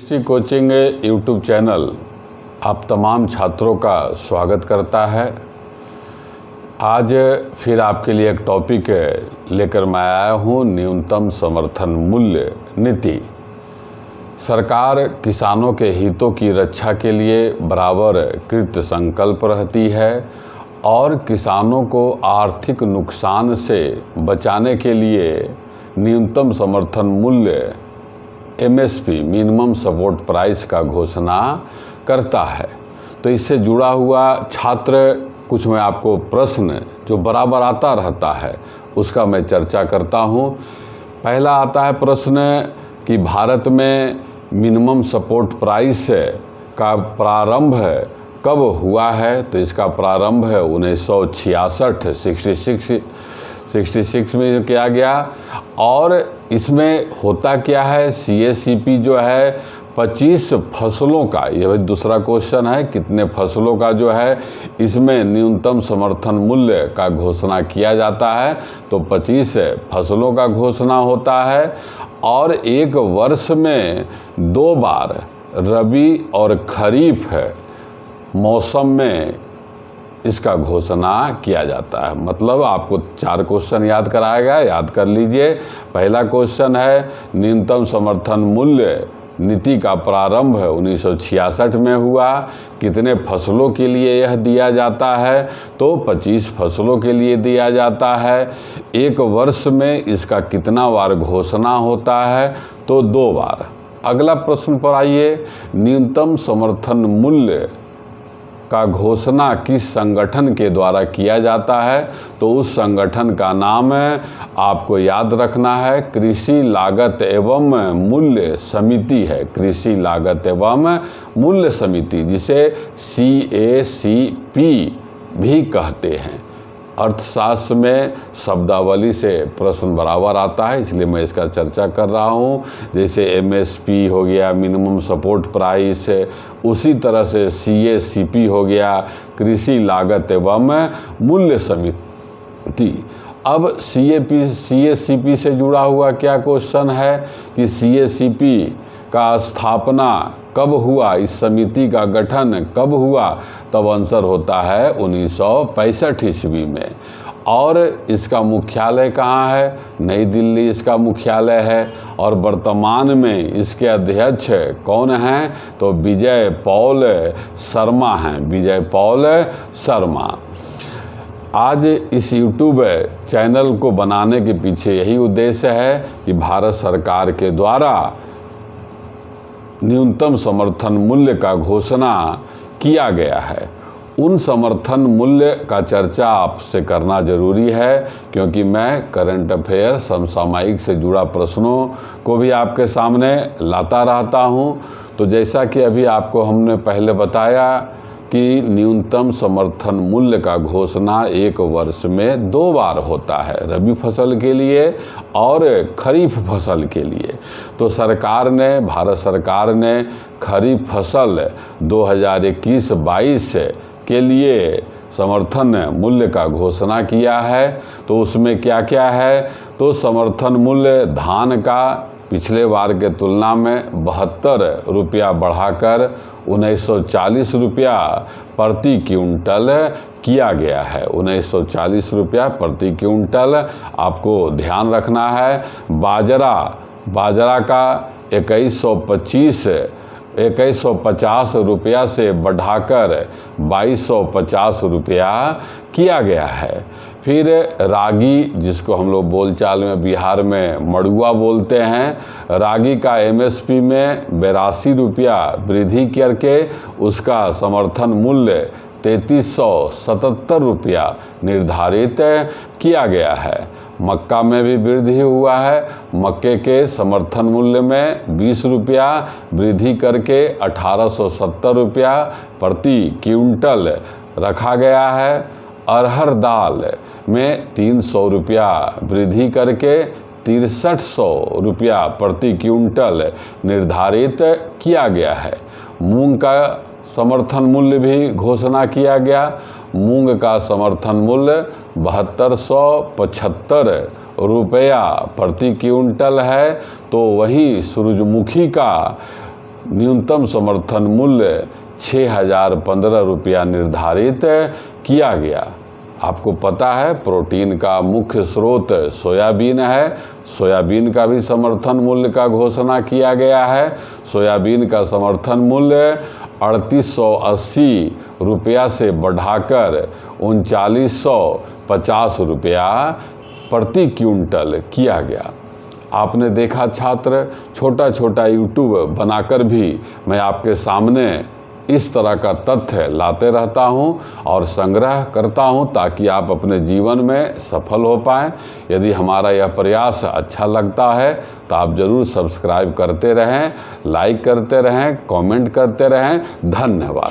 कृषि coaching YouTube channel आप तमाम छात्रों का स्वागत करता है। आज फिर आपके लिए एक टॉपिक लेकर मैं आया हूँ, न्यूनतम समर्थन मूल्य नीति। सरकार किसानों के हितों की रक्षा के लिए बराबर कृत संकल्प रहती है और किसानों को आर्थिक नुकसान से बचाने के लिए न्यूनतम समर्थन मूल्य MSP मिनिमम सपोर्ट प्राइस का घोषणा करता है। तो इससे जुड़ा हुआ छात्र कुछ मैं आपको प्रश्न जो बराबर आता रहता है उसका मैं चर्चा करता हूँ। पहला आता है प्रश्न कि भारत में मिनिमम सपोर्ट प्राइस का प्रारंभ कब हुआ है। तो इसका प्रारंभ है 1966 में किया गया और इसमें होता क्या है, CACP जो है 25 फसलों का, यह दूसरा क्वेश्चन है, कितने फसलों का जो है इसमें न्यूनतम समर्थन मूल्य का घोषणा किया जाता है। तो 25 फसलों का घोषणा होता है और एक वर्ष में 2 बार रबी और खरीफ मौसम में इसका घोषणा किया जाता है। मतलब आपको 4 क्वेश्चन याद कराया गया, याद कर लीजिए। पहला क्वेश्चन है न्यूनतम समर्थन मूल्य नीति का प्रारंभ 1966 में हुआ, कितने फसलों के लिए यह दिया जाता है। तो 25 फसलों के लिए दिया जाता है। एक वर्ष में इसका कितना बार घोषणा होता है। तो 2 बार। अगला प्रश्न पर आइए, न्यूनतम समर्थन मूल्य का घोषणा किस संगठन के द्वारा किया जाता है। तो उस संगठन का नाम आपको याद रखना है, कृषि लागत एवं मूल्य समिति है। कृषि लागत एवं मूल्य समिति, जिसे CACP भी कहते हैं। अर्थशास्त्र में शब्दावली से प्रश्न बराबर आता है, इसलिए मैं इसका चर्चा कर रहा हूँ। जैसे MSP हो गया, मिनिमम सपोर्ट प्राइस, उसी तरह से CACP हो गया, कृषि लागत एवं मूल्य समिति। अब CACP से जुड़ा हुआ क्या क्वेश्चन है कि CACP का स्थापना कब हुआ, इस समिति का गठन कब हुआ। तब आंसर होता है 1965 ईस्वी में। और इसका मुख्यालय कहाँ है, नई दिल्ली इसका मुख्यालय है। और वर्तमान में इसके अध्यक्ष कौन हैं, तो विजय पॉल शर्मा हैं, विजय पॉल शर्मा। आज इस YouTube चैनल को बनाने के पीछे यही उद्देश्य है कि भारत सरकार के द्वारा न्यूनतम समर्थन मूल्य का घोषणा किया गया है। उन समर्थन मूल्य का चर्चा आपसे करना जरूरी है, क्योंकि मैं करंट अफेयर समसामयिक से जुड़ा प्रश्नों को भी आपके सामने लाता रहता हूं। तो जैसा कि अभी आपको हमने पहले बताया कि न्यूनतम समर्थन मूल्य का घोषणा एक वर्ष में 2 बार होता है, रबी फसल के लिए और खरीफ फसल के लिए। तो भारत सरकार ने खरीफ फसल 2021-22 के लिए समर्थन मूल्य का घोषणा किया है। तो उसमें क्या क्या है, तो समर्थन मूल्य धान का पिछले बार के तुलना में 72 रुपया बढ़ाकर 1940 रुपया प्रति क्विंटल किया गया है। 1940 रुपया प्रति क्विंटल आपको ध्यान रखना है। बाजरा का 2150 रुपया से बढ़ाकर 2250 रुपया किया गया है। फिर रागी, जिसको हम लोग बोलचाल में बिहार में मड़ुआ बोलते हैं, रागी का MSP में 82 रुपया वृद्धि करके उसका समर्थन मूल्य 3377 रुपया निर्धारित किया गया है। मक्का में भी वृद्धि हुआ है। मक्के के समर्थन मूल्य में 20 रुपया वृद्धि करके 1870 रुपया प्रति क्विंटल रखा गया है। अरहर दाल में 300 रुपया वृद्धि करके 6300 रुपया प्रति क्विंटल निर्धारित किया गया है। मूंग का समर्थन मूल्य भी घोषणा किया गया। मूंग का समर्थन मूल्य 7275 रुपया प्रति क्विंटल है। तो वही सूरजमुखी का न्यूनतम समर्थन मूल्य 6,015 रुपया निर्धारित किया गया। आपको पता है प्रोटीन का मुख्य स्रोत सोयाबीन है। सोयाबीन का भी समर्थन मूल्य का घोषणा किया गया है। सोयाबीन का समर्थन मूल्य 3880 रुपया से बढ़ाकर 3950 रुपया प्रति क्विंटल किया गया। आपने देखा छात्र, छोटा छोटा यूट्यूब बनाकर भी मैं आपके सामने इस तरह का तथ्य लाते रहता हूं और संग्रह करता हूं ताकि आप अपने जीवन में सफल हो पाएं। यदि हमारा यह प्रयास अच्छा लगता है तो आप ज़रूर सब्सक्राइब करते रहें, लाइक करते रहें, कमेंट करते रहें। धन्यवाद।